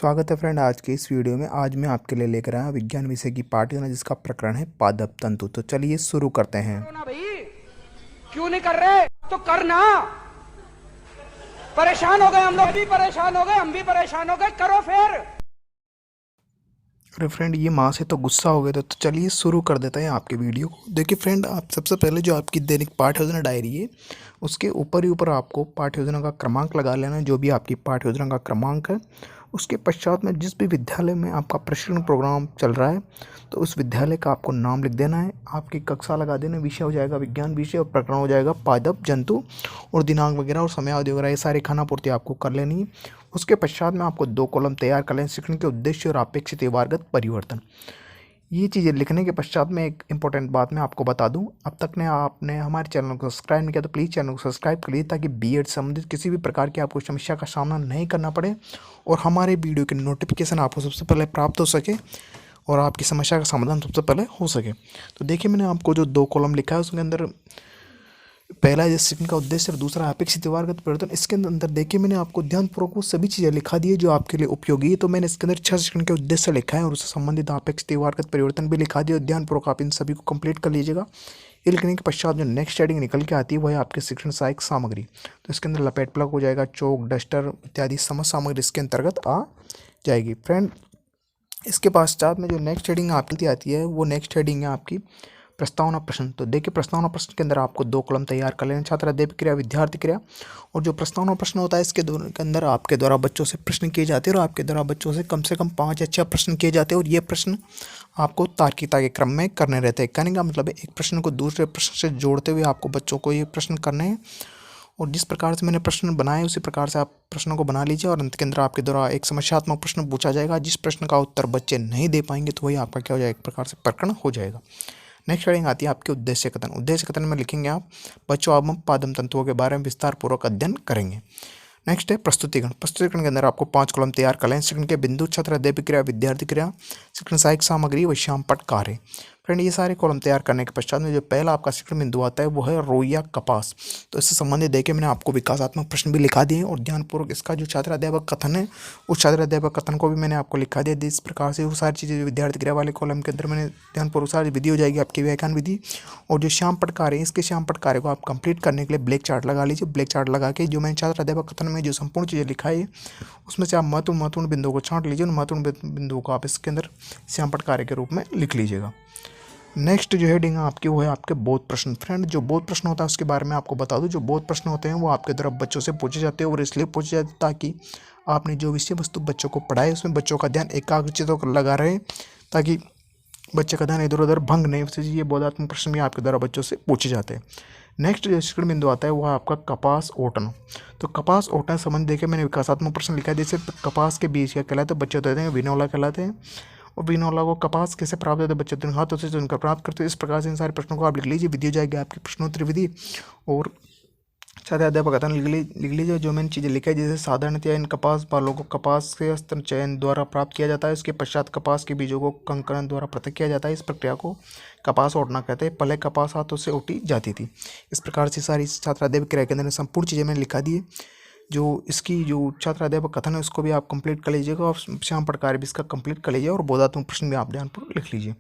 स्वागत है फ्रेंड आज की इस वीडियो में। आज मैं आपके लिए लेकर आया विज्ञान विषय की पाठ योजना जिसका प्रकरण है पादप तंतु। तो चलिए शुरू करते हैं। करो ना भाई, क्यों नहीं कर रहे? तो करना। परेशान हो गए, हम लोग भी परेशान हो गए, हम भी परेशान हो गए, करो फिर। अरे फ्रेंड, ये माँ से तो गुस्सा हो गए थे। तो चलिए शुरू कर देते हैं आपके वीडियो को। देखिए फ्रेंड, आप सबसे पहले जो आपकी दैनिक पाठ्य योजना डायरी है उसके ऊपर ही ऊपर आपको पाठ्य योजना का क्रमांक लगा लेना है, जो भी आपकी पाठ्य योजना का क्रमांक है। उसके पश्चात में जिस भी विद्यालय में आपका प्रशिक्षण प्रोग्राम चल रहा है तो उस विद्यालय का आपको नाम लिख देना है, आपकी कक्षा लगा देना, विषय हो जाएगा विज्ञान विषय और प्रकरण हो जाएगा पादप जंतु, और दिनांक वगैरह और समय अवधि वगैरह ये सारी खानापूर्ति आपको कर लेनी है। उसके पश्चात में आपको 2 कॉलम तैयार कर लें, शिक्षण के उद्देश्य और अपेक्षित व्यवहारगत परिवर्तन। ये चीज़ें लिखने के पश्चात में एक इम्पोर्टेंट बात मैं आपको बता दूं, अब तक ने आपने हमारे चैनल को सब्सक्राइब नहीं किया तो प्लीज़ चैनल को सब्सक्राइब कर लीजिए ताकि बीएड संबंधित किसी भी प्रकार की आपको समस्या का सामना नहीं करना पड़े और हमारे वीडियो के नोटिफिकेशन आपको सबसे पहले प्राप्त हो सके और आपकी समस्या का समाधान सबसे पहले हो सके। तो देखिए, मैंने आपको जो 2 कॉलम लिखा है उसके अंदर पहला है शिक्षण का उद्देश्य और दूसरा अपेक्षित व्यवहारगत परिवर्तन। इसके अंदर देखिए, मैंने आपको ध्यानपूर्वक वो सभी चीज़ें लिखा दी है जो आपके लिए उपयोगी है। तो मैंने इसके अंदर 6 शिक्षण के उद्देश्य लिखा है और उससे संबंधित अपेक्षित व्यवहारगत परिवर्तन भी लिखा दिया। ध्यानपूर्वक आप इन सभी को कंप्लीट कर लीजिएगा। ये लिखने के पश्चात जो नेक्स्ट हेडिंग निकल के आती है वह है आपके शिक्षण सहायक सामग्री। तो इसके अंदर लपेट प्लग हो जाएगा, चौक, डस्टर इत्यादि समस्त सामग्री इसके अंतर्गत आ जाएगी। फ्रेंड, इसके पश्चात में जो नेक्स्ट हेडिंग आपकी आती है वो नेक्स्ट हेडिंग है आपकी प्रस्तावना प्रश्न। तो देखिए, प्रस्तावना प्रश्न के अंदर आपको 2 कॉलम तैयार कर लेना, छात्र अध्यापक क्रिया, विद्यार्थी क्रिया। और जो प्रस्तावना प्रश्न होता है इसके दोनों के अंदर आपके द्वारा बच्चों से प्रश्न किए जाते हैं और आपके द्वारा बच्चों से कम 5 या 6 प्रश्न किए जाते हैं और ये प्रश्न आपको तार्किकता के क्रम में करने रहते हैं। कहने का मतलब है एक प्रश्न को दूसरे प्रश्न से जोड़ते हुए आपको बच्चों को ये प्रश्न करने हैं और जिस प्रकार से मैंने प्रश्न बनाए उसी प्रकार से आप प्रश्नों को बना लीजिए और अंत के अंदर आपके द्वारा एक समस्यात्मक प्रश्न पूछा जाएगा। जिस प्रश्न का उत्तर बच्चे नहीं दे पाएंगे तो वही आपका क्या हो जाएगा, एक प्रकार से प्रकरण हो जाएगा। नेक्स्ट हेडिंग आती है आपके उद्देश्य कथन। उद्देश्य कथन में लिखेंगे आप बच्चों अब हम पादप तंतुओं के बारे में विस्तार पूर्वक अध्ययन करेंगे। नेक्स्ट है प्रस्तुतिकरण। प्रस्तुतिकरण के अंदर आपको 5 कॉलम तैयार कर लें, शिक्षण के बिंदु, छात्र अध्यापक क्रिया, विद्यार्थी क्रिया, शिक्षण सहायक सामग्री व श्यामपट्ट कार्य। फ्रेंड, ये सारे कॉलम तैयार करने के पश्चात में जो पहला आपका शिक्षण बिंदु आता है वो है रोइया कपास। तो इससे संबंधित देखिए मैंने आपको विकासात्मक प्रश्न भी लिखा दिए और ध्यानपूर्वक इसका जो छात्र अध्यापक कथन है उस छात्र अध्यापक कथन को भी मैंने आपको लिखा दिया। इस प्रकार से वो सारी चीज़ें जो विद्यार्थी क्रिया वाले कॉलम के अंदर मैंने ध्यानपूर्वक सारी विधि हो जाएगी आपकी व्याख्यान विधि। और जो श्यामपट्ट कार्य है इसके श्यामपट्ट कार्य को आप कंप्लीट करने के लिए ब्लैक चार्ट लगा लीजिए। ब्लैक चार्ट लगा के जो मैंने छात्र अध्यापक कथन में जो संपूर्ण चीज़ें लिखा है उसमें से आप महत्वपूर्ण बिंदुओं को छांट लीजिए। उन महत्वपूर्ण बिंदुओं को आप इसके अंदर श्यामपट्ट कार्य के रूप में लिख लीजिएगा। नेक्स्ट जो हेडिंग है आपकी वो है आपके बोध प्रश्न। फ्रेंड, जो बोध प्रश्न होता है उसके बारे में आपको बता दूं, जो बोध प्रश्न होते हैं वो आपके द्वारा बच्चों से पूछे जाते हैं और इसलिए पूछे जाते हैं ताकि आपने जो विषय वस्तु बच्चों को पढ़ाए उसमें बच्चों का ध्यान एकाग्रचित होकर लगा रहे, ताकि बच्चे का ध्यान इधर उधर भंग नहीं हो। ये बोधात्मक प्रश्न भी आपके द्वारा बच्चों से पूछे जाते हैं। नेक्स्ट जो शिक्षण बिंदु आता है वो है आपका कपास ओटना। तो कपास ओटना संबंध देखे मैंने विकासात्मक प्रश्न लिखा है, जैसे कपास के बीज क्या कहलाते हैं, बच्चे होते हैं विनोला कहलाते हैं और विनोला को कपास कैसे प्राप्त होता है, बच्चे दोनों हाथों से उनका प्राप्त करते हैं। इस प्रकार से इन सारे प्रश्नों को आप लिख लीजिए, विधि हो जाएगी आपकी प्रश्नोत्तरी विधि। और छात्र अध्यापक कथन लिख लीजिए। जो मैंने चीज़ें लिखा है जैसे साधारणतया इन कपास बालों को कपास के अस्त्र चयन द्वारा प्राप्त किया जाता है, इसके पश्चात कपास के बीजों को कंकरण द्वारा पृथक किया जाता है। इस प्रक्रिया को कपास ओटना कहते हैं। पहले कपास हाथों से ओटी जाती थी। इस प्रकार से सारी छात्र अध्यापक क्रिया के अंदर संपूर्ण चीज़ें मैंने लिखा दी है। जो इसकी जो छात्र अध्यापक कथन है उसको भी आप कंप्लीट कर लीजिएगा और श्यामपट्ट कार्य भी इसका कंप्लीट कर लीजिए और बोधात्मक प्रश्न भी आप ध्यानपूर्वक लिख लीजिए।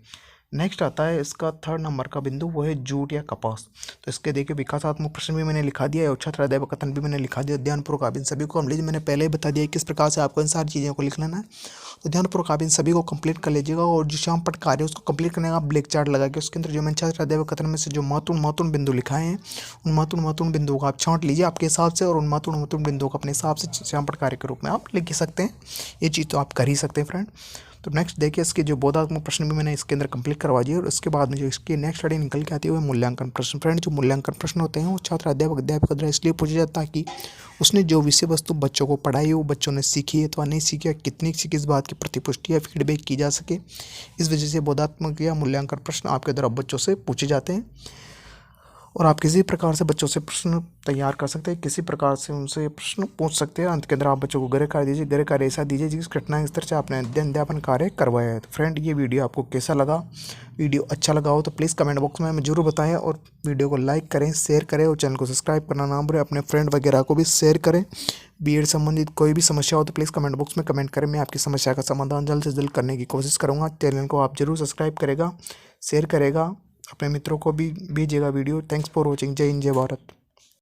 नेक्स्ट आता है इसका 3rd नंबर का बिंदु, वो है जूट या कपास। तो इसके देखिए विकासात्मक प्रश्न भी मैंने लिखा दिया है और छात्र अध्यापक कथन भी मैंने लिखा दिया। ध्यानपूर्वक आप इन सभी को लीजिए। मैंने पहले ही बता दिया किस प्रकार से आपको इन सारी चीज़ों को लिख लेना है, तो ध्यानपूर्वक आप इन सभी को कंप्लीट कर लीजिएगा। और जो श्यामपट्ट कार्य है उसको कंप्लीट करने का आप ब्लैक चार्ट लगा के उसके अंदर जो मैंने छात्र अध्यापक कथन में से जो महत्वपूर्ण बिंदु लिखाए हैं उन महत्वपूर्ण बिंदुओं को आप छांट लीजिए आपके हिसाब से और उन महत्वपूर्ण बिंदुओं को अपने हिसाब से श्यामपट्ट कार्य के रूप में आप लिख सकते हैं। ये चीज़ तो आप कर ही सकते हैं फ्रेंड। तो नेक्स्ट देखिए, इसके जो बोधात्मक प्रश्न भी मैंने इसके अंदर कंप्लीट करवा दिए और उसके बाद में जो इसकी नेक्स्ट हेडिंग निकल के आती है वो मूल्यांकन प्रश्न। फ्रेंड, जो मूल्यांकन प्रश्न होते हैं वो छात्र अध्यापक द्वारा इसलिए पूछे जाता है ताकि उसने जो विषय वस्तु बच्चों को पढ़ाई है वो बच्चों ने सीखी है अथवा नहीं सीखी है, कितनी सीखी, इस बात की प्रतिपुष्टि या फीडबैक की जा सके। इस वजह से बोधात्मक या मूल्यांकन प्रश्न आपके द्वारा बच्चों से पूछे जाते हैं। और आप किसी प्रकार से बच्चों से प्रश्न तैयार कर सकते हैं, किसी प्रकार से उनसे प्रश्न पूछ सकते हैं। अंत के अंदर आप बच्चों को गृह कार्य दीजिए, गृह कार्य ऐसा दीजिए जिस घटना स्तर से आपने अध्ययन कार्य करवाया है। तो फ्रेंड, ये वीडियो आपको कैसा लगा? वीडियो अच्छा लगा हो तो प्लीज़ कमेंट बॉक्स में हमें जरूर बताएं, और वीडियो को लाइक करें, शेयर करें, और चैनल को सब्सक्राइब करना ना भूलें। अपने फ्रेंड वगैरह को भी शेयर करें। बीएड संबंधित कोई भी समस्या हो तो प्लीज़ कमेंट बॉक्स में कमेंट करें। मैं आपकी समस्या का समाधान जल्द से जल्द करने की कोशिश करूँगा। चैनल को आप जरूर सब्सक्राइब करेगा, शेयर करेगा, अपने मित्रों को भी भेजिएगा वीडियो। Thanks for watching. जय हिंद, जय भारत।